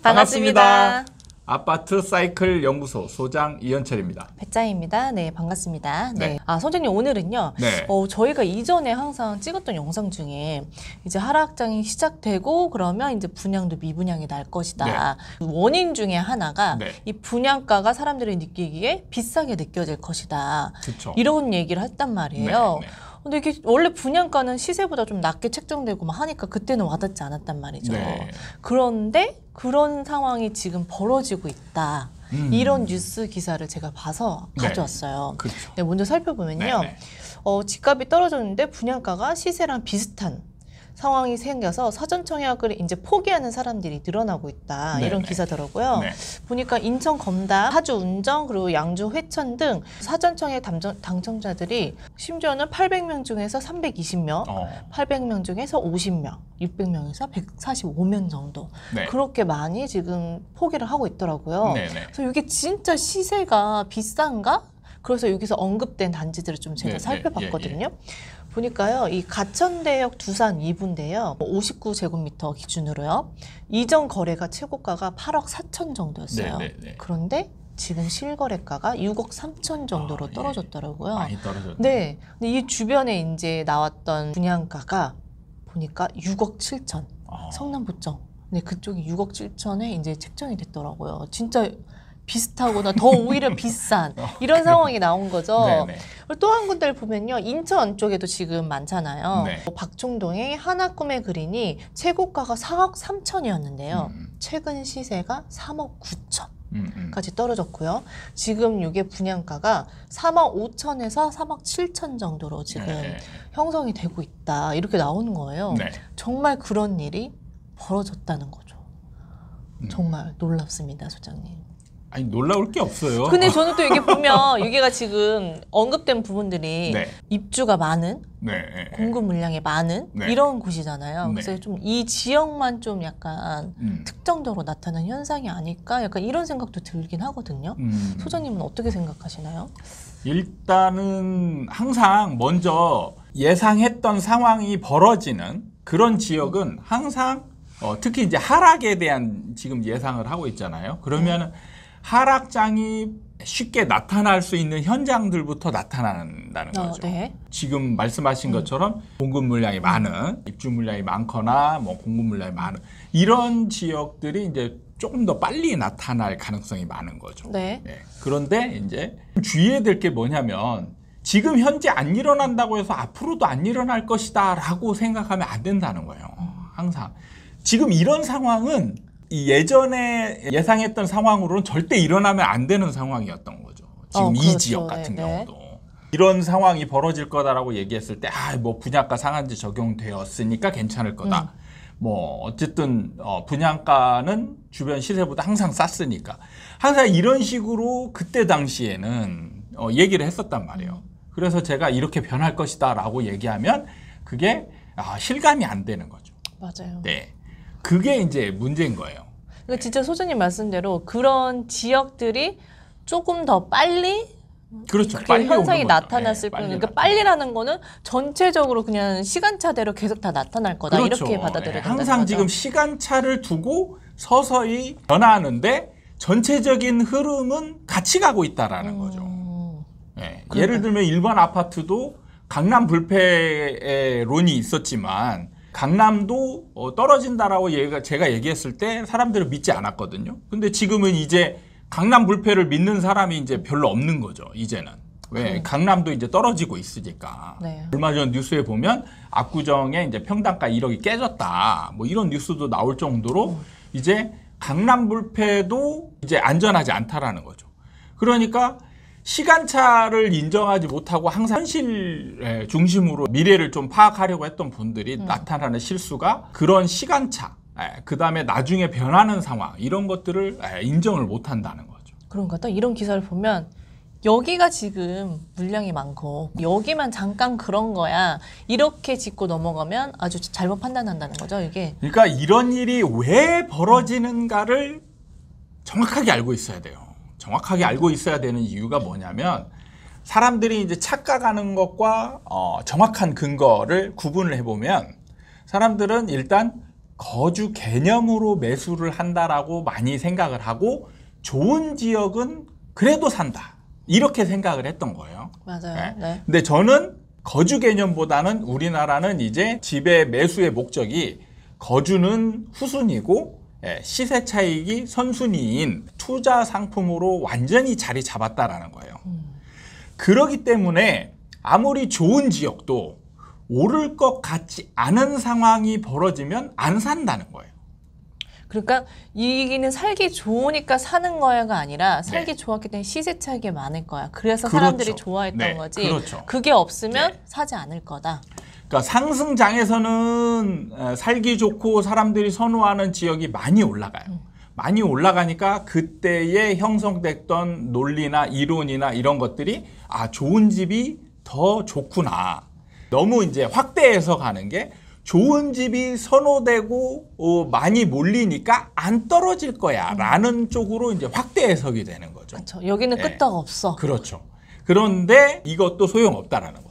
반갑습니다. 아파트 사이클 연구소 소장 이현철입니다. 배짜입니다. 네, 반갑습니다. 네. 소장님 오늘은요. 네. 저희가 이전에 항상 찍었던 영상 중에 이제 하락장이 시작되고 그러면 이제 분양도 미분양이 날 것이다. 원인 중에 하나가 이 분양가가 사람들이 느끼기에 비싸게 느껴질 것이다. 그쵸. 이런 얘기를 했단 말이에요. 네. 근데 이게 원래 분양가는 시세보다 좀 낮게 책정되고 막 하니까 그때는 와닿지 않았단 말이죠. 네. 그런데 그런 상황이 지금 벌어지고 있다. 이런 뉴스 기사를 제가 봐서 가져왔어요. 그렇죠. 네, 먼저 살펴보면요. 집값이 떨어졌는데 분양가가 시세랑 비슷한 상황이 생겨서 사전 청약을 이제 포기하는 사람들이 늘어나고 있다. 이런 기사더라고요. 보니까 인천 검담, 파주 운정, 그리고 양주 회천 등 사전 청약 당첨자들이 심지어는 800명 중에서 320명, 800명 중에서 50명, 600명에서 145명 정도. 그렇게 많이 지금 포기를 하고 있더라고요. 그래서 이게 진짜 시세가 비싼가? 그래서 여기서 언급된 단지들을 좀 제가 살펴봤거든요. 보니까요, 이 가천대역 두산 2부인데요. 59제곱미터 기준으로요. 이전 거래가 최고가가 8억 4천 정도였어요. 그런데 지금 실거래가가 6억 3천 정도로 떨어졌더라고요. 많이 떨어졌네. 네. 근데 이 주변에 이제 나왔던 분양가가 보니까 6억 7천. 성남부청. 네, 그쪽이 6억 7천에 이제 책정이 됐더라고요. 진짜 비슷하거나 더 오히려 비싼 이런 상황이 나온 거죠. 또 한 군데를 보면요. 인천 쪽에도 지금 많잖아요. 박종동의 하나꿈의 그린이 최고가가 4억 3천이었는데요. 최근 시세가 3억 9천까지 떨어졌고요. 지금 이게 분양가가 3억 5천에서 3억 7천 정도로 지금 형성이 되고 있다. 이렇게 나오는 거예요. 정말 그런 일이 벌어졌다는 거죠. 정말 놀랍습니다, 소장님. 아니 놀라울 게 없어요. 근데 저는 또 이게 보면 여기가 지금 언급된 부분들이 입주가 많은, 공급 물량이 많은 이런 곳이잖아요. 그래서 좀 이 지역만 좀 약간 특정적으로 나타나는 현상이 아닐까? 약간 이런 생각도 들긴 하거든요. 소장님은 어떻게 생각하시나요? 일단은 항상 먼저 예상했던 상황이 벌어지는 그런 지역은 항상 특히 이제 하락에 대한 지금 예상을 하고 있잖아요. 그러면은 하락장이 쉽게 나타날 수 있는 현장들부터 나타난다는 거죠. 지금 말씀하신 것처럼 공급 물량이 많은, 입주 물량이 많거나 뭐 공급 물량이 많은 이런 지역들이 이제 조금 더 빨리 나타날 가능성이 많은 거죠. 그런데 이제 주의해야 될 게 뭐냐면 지금 현재 안 일어난다고 해서 앞으로도 안 일어날 것이다 라고 생각하면 안 된다는 거예요. 항상. 지금 이런 상황은 예전에 예상했던 상황으로는 절대 일어나면 안 되는 상황이었던 거죠. 지금 이 지역 같은 경우도. 이런 상황이 벌어질 거다라고 얘기했을 때, 뭐 분양가 상한제 적용되었으니까 괜찮을 거다. 뭐 어쨌든 분양가는 주변 시세보다 항상 쌌으니까. 항상 이런 식으로 그때 당시에는 얘기를 했었단 말이에요. 그래서 제가 이렇게 변할 것이다 라고 얘기하면 그게 실감이 안 되는 거죠. 맞아요. 그게 이제 문제인 거예요. 그러니까 진짜 소장님 말씀대로 그런 지역들이 조금 더 빨리 빨리 현상이 나타났을 뿐. 그러니까 빨리라는 거는 전체적으로 그냥 시간차대로 계속 다 나타날 거다. 이렇게 받아들여야 된다는 항상 거죠. 지금 시간차를 두고 서서히 변화하는데 전체적인 흐름은 같이 가고 있다라는 거죠. 예를 들면 일반 아파트도 강남 불패론이 있었지만 강남도 떨어진다라고 제가 얘기했을 때 사람들은 믿지 않았거든요. 근데 지금은 이제 강남 불패를 믿는 사람이 이제 별로 없는 거죠. 이제는. 왜? 강남도 이제 떨어지고 있으니까. 얼마 전 뉴스에 보면 압구정에 이제 평당가 1억이 깨졌다. 뭐 이런 뉴스도 나올 정도로 이제 강남 불패도 이제 안전하지 않다라는 거죠. 그러니까 시간차를 인정하지 못하고 항상 현실 중심으로 미래를 좀 파악하려고 했던 분들이 나타나는 실수가 그런 시간차, 그 다음에 나중에 변하는 상황 이런 것들을 인정을 못한다는 거죠. 그런가? 딱 이런 기사를 보면 여기가 지금 물량이 많고 여기만 잠깐 그런 거야 이렇게 짚고 넘어가면 아주 잘못 판단한다는 거죠, 이게. 그러니까 이런 일이 왜 벌어지는가를 정확하게 알고 있어야 돼요. 정확하게 알고 있어야 되는 이유가 뭐냐면 사람들이 이제 착각하는 것과 정확한 근거를 구분을 해보면 사람들은 일단 거주 개념으로 매수를 한다라고 많이 생각을 하고 좋은 지역은 그래도 산다. 이렇게 생각을 했던 거예요. 맞아요. 네. 네. 근데 저는 거주 개념보다는 우리나라는 이제 집의 매수의 목적이 거주는 후순위고 시세 차익이 선순위인 투자 상품으로 완전히 자리 잡았다라는 거예요. 그렇기 때문에 아무리 좋은 지역도 오를 것 같지 않은 상황이 벌어지면 안 산다는 거예요. 그러니까 이기는 살기 좋으니까 사는 거야가 아니라 살기 좋았기 때문에 시세 차익이 많을 거야. 그래서 그렇죠. 사람들이 좋아했던 네, 거지. 그렇죠. 그게 없으면 네. 사지 않을 거다. 그러니까 상승장에서는 살기 좋고 사람들이 선호하는 지역이 많이 올라가요. 많이 올라가니까 그때에 형성됐던 논리나 이론이나 이런 것들이 좋은 집이 더 좋구나. 너무 이제 확대해서 가는 게 좋은 집이 선호되고 많이 몰리니까 안 떨어질 거야 라는 쪽으로 이제 확대 해석이 되는 거죠. 그렇죠. 여기는 끄떡 없어. 그렇죠. 그런데 이것도 소용없다라는 거죠.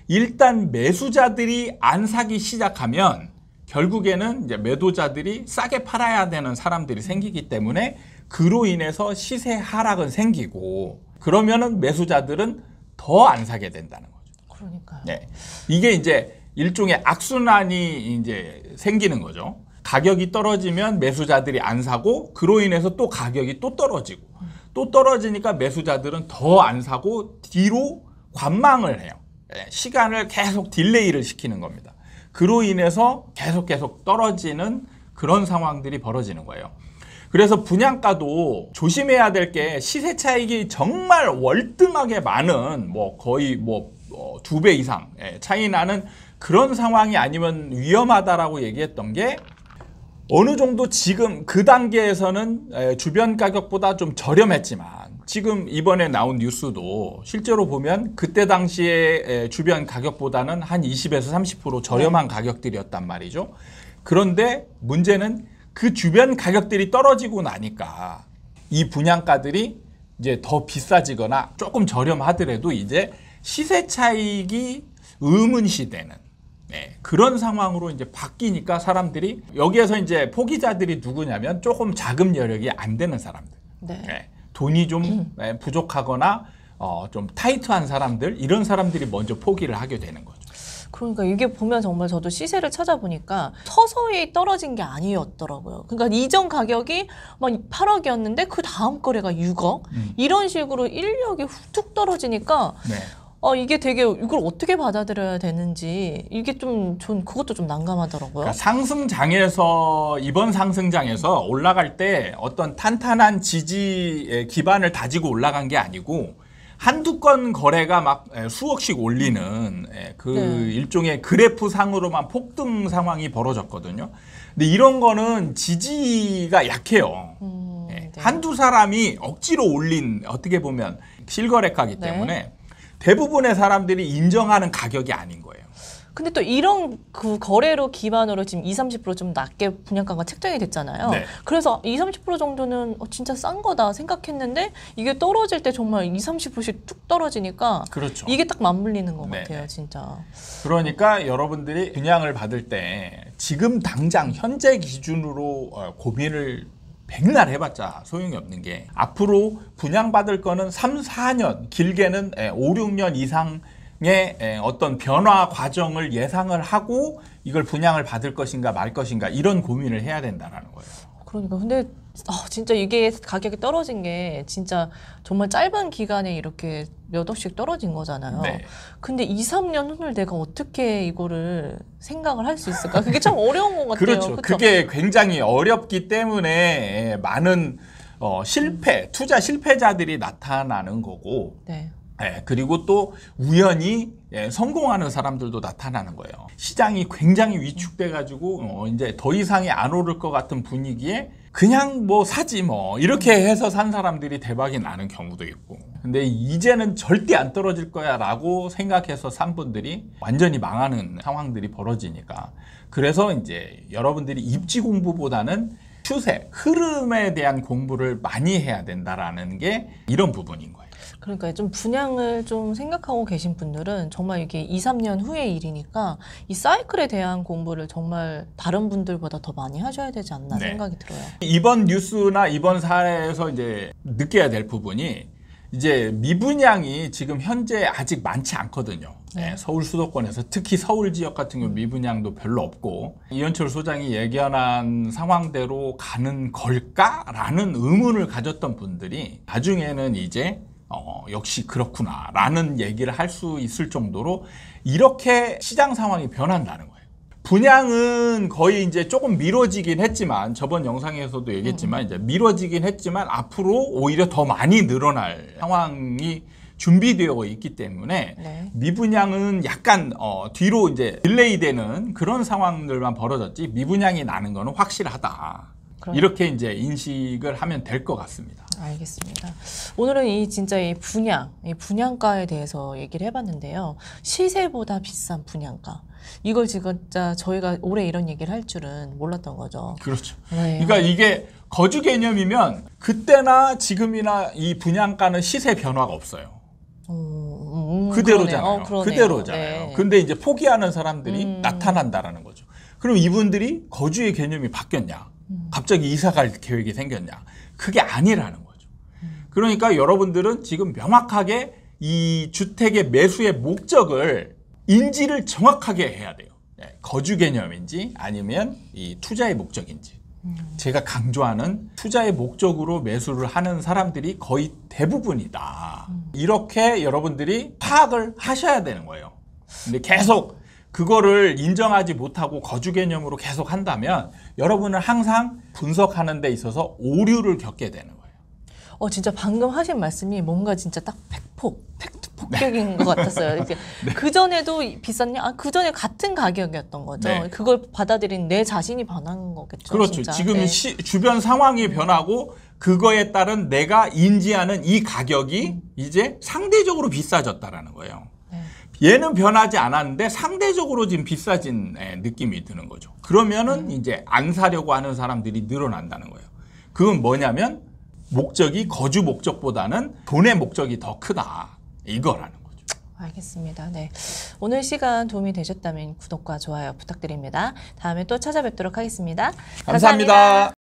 일단 매수자들이 안 사기 시작하면 결국에는 이제 매도자들이 싸게 팔아야 되는 사람들이 생기기 때문에 그로 인해서 시세 하락은 생기고 그러면은 매수자들은 더 안 사게 된다는 거죠. 그러니까요. 네. 이게 이제 일종의 악순환이 이제 생기는 거죠. 가격이 떨어지면 매수자들이 안 사고 그로 인해서 또 가격이 또 떨어지고 또 떨어지니까 매수자들은 더 안 사고 뒤로 관망을 해요. 시간을 계속 딜레이를 시키는 겁니다. 그로 인해서 계속 떨어지는 그런 상황들이 벌어지는 거예요. 그래서 분양가도 조심해야 될 게 시세 차익이 정말 월등하게 많은 거의 2배 이상 차이 나는 그런 상황이 아니면 위험하다라고 얘기했던 게 어느 정도 지금 그 단계에서는 주변 가격보다 좀 저렴했지만 지금 이번에 나온 뉴스도 실제로 보면 그때 당시에 주변 가격보다는 한 20에서 30% 저렴한 가격들이었단 말이죠. 그런데 문제는 그 주변 가격들이 떨어지고 나니까 이 분양가들이 이제 더 비싸지거나 조금 저렴하더라도 이제 시세 차익이 의문시되는 그런 상황으로 이제 바뀌니까 사람들이 여기에서 이제 포기자들이 누구냐면 조금 자금 여력이 안 되는 사람들, 돈이 좀 부족하거나 좀 타이트한 사람들 이런 사람들이 먼저 포기를 하게 되는 거죠. 그러니까 이게 보면 정말 저도 시세를 찾아보니까 서서히 떨어진 게 아니었더라고요. 그러니까 이전 가격이 막 8억이었는데 그 다음 거래가 6억 이런 식으로 인력이 훅 떨어지니까 이게 되게 이걸 어떻게 받아들여야 되는지 이게 좀 전 그것도 좀 난감하더라고요. 그러니까 상승장에서 이번 상승장에서 올라갈 때 어떤 탄탄한 지지 기반을 다지고 올라간 게 아니고 한두 건 거래가 막 수억씩 올리는 일종의 그래프 상으로만 폭등 상황이 벌어졌거든요. 근데 이런 거는 지지가 약해요. 한두 사람이 억지로 올린 어떻게 보면 실거래가기 때문에 대부분의 사람들이 인정하는 가격이 아닌 거예요. 근데 또 이런 그 거래로 기반으로 지금 20-30% 좀 낮게 분양가가 책정이 됐잖아요. 그래서 20-30% 정도는 진짜 싼 거다 생각했는데 이게 떨어질 때 정말 20-30%씩 뚝 떨어지니까 그렇죠. 이게 딱 맞물리는 것 같아요, 진짜. 그러니까 여러분들이 분양을 받을 때 지금 당장 현재 기준으로 고민을 백날 해봤자 소용이 없는 게 앞으로 분양받을 거는 3, 4년 길게는 5, 6년 이상의 어떤 변화 과정을 예상을 하고 이걸 분양을 받을 것인가 말 것인가 이런 고민을 해야 된다는 거예요. 그러니까 근데 진짜 이게 가격이 떨어진 게 진짜 정말 짧은 기간에 이렇게 몇 억씩 떨어진 거잖아요. 근데 2, 3년 후를 내가 어떻게 이거를 생각을 할 수 있을까? 그게 참 어려운 것 같아요. 그렇죠. 그게 굉장히 어렵기 때문에 많은 투자 실패자들이 나타나는 거고 그리고 또 우연히 성공하는 사람들도 나타나는 거예요. 시장이 굉장히 위축돼 가지고 이제 더 이상이 안 오를 것 같은 분위기에 그냥 사지 이렇게 해서 산 사람들이 대박이 나는 경우도 있고 근데 이제는 절대 안 떨어질 거야 라고 생각해서 산 분들이 완전히 망하는 상황들이 벌어지니까 그래서 이제 여러분들이 입지 공부보다는 추세, 흐름에 대한 공부를 많이 해야 된다라는 게 이런 부분인 거예요. 그러니까 좀 분양을 좀 생각하고 계신 분들은 정말 이게 2, 3년 후의 일이니까 이 사이클에 대한 공부를 정말 다른 분들보다 더 많이 하셔야 되지 않나 네. 생각이 들어요. 이번 뉴스나 이번 사례에서 이제 느껴야 될 부분이 이제 미분양이 지금 현재 아직 많지 않거든요. 네. 서울 수도권에서 특히 서울 지역 같은 경우 미분양도 별로 없고 이현철 소장이 예견한 상황대로 가는 걸까라는 의문을 가졌던 분들이 나중에는 이제 역시 그렇구나라는 얘기를 할 수 있을 정도로 이렇게 시장 상황이 변한다는 거예요. 분양은 거의 이제 조금 미뤄지긴 했지만 저번 영상에서도 얘기했지만 이제 미뤄지긴 했지만 앞으로 오히려 더 많이 늘어날 상황이 준비되어 있기 때문에 네. 미분양은 약간 뒤로 이제 딜레이되는 그런 상황들만 벌어졌지 미분양이 나는 거는 확실하다. 이렇게 이제 인식을 하면 될 것 같습니다. 알겠습니다. 오늘은 진짜 이 분양가에 대해서 얘기를 해봤는데요. 시세보다 비싼 분양가. 이걸 진짜 저희가 올해 이런 얘기를 할 줄은 몰랐던 거죠. 그렇죠. 네. 그러니까 이게 거주 개념이면 그때나 지금이나 이 분양가는 시세 변화가 없어요. 그대로잖아요. 그대로잖아요. 네. 근데 이제 포기하는 사람들이 나타난다라는 거죠. 그럼 이분들이 거주의 개념이 바뀌었냐? 갑자기 이사 갈 계획이 생겼냐? 그게 아니라는 거죠. 그러니까 여러분들은 지금 명확하게 이 주택의 매수의 목적을 인지를 정확하게 해야 돼요. 거주 개념인지 아니면 이 투자의 목적인지. 제가 강조하는 투자의 목적으로 매수를 하는 사람들이 거의 대부분이다. 이렇게 여러분들이 파악을 하셔야 되는 거예요. 근데 계속 그거를 인정하지 못하고 거주 개념으로 계속 한다면 여러분은 항상 분석하는 데 있어서 오류를 겪게 되는 거예요. 진짜 방금 하신 말씀이 뭔가 진짜 딱 팩트 폭격인 것 같았어요. 이렇게 그전에도 비쌌냐? 그전에 같은 가격이었던 거죠. 네. 그걸 받아들인 내 자신이 변한 거겠죠. 그렇죠. 진짜. 지금 네. 주변 상황이 변하고 그거에 따른 내가 인지하는 이 가격이 이제 상대적으로 비싸졌다라는 거예요. 네. 얘는 변하지 않았는데 상대적으로 지금 비싸진 느낌이 드는 거죠. 그러면은 이제 안 사려고 하는 사람들이 늘어난다는 거예요. 그건 뭐냐면 목적이 거주 목적보다는 돈의 목적이 더 크다. 이거라는 거죠. 알겠습니다. 네. 오늘 시간 도움이 되셨다면 구독과 좋아요 부탁드립니다. 다음에 또 찾아뵙도록 하겠습니다. 감사합니다.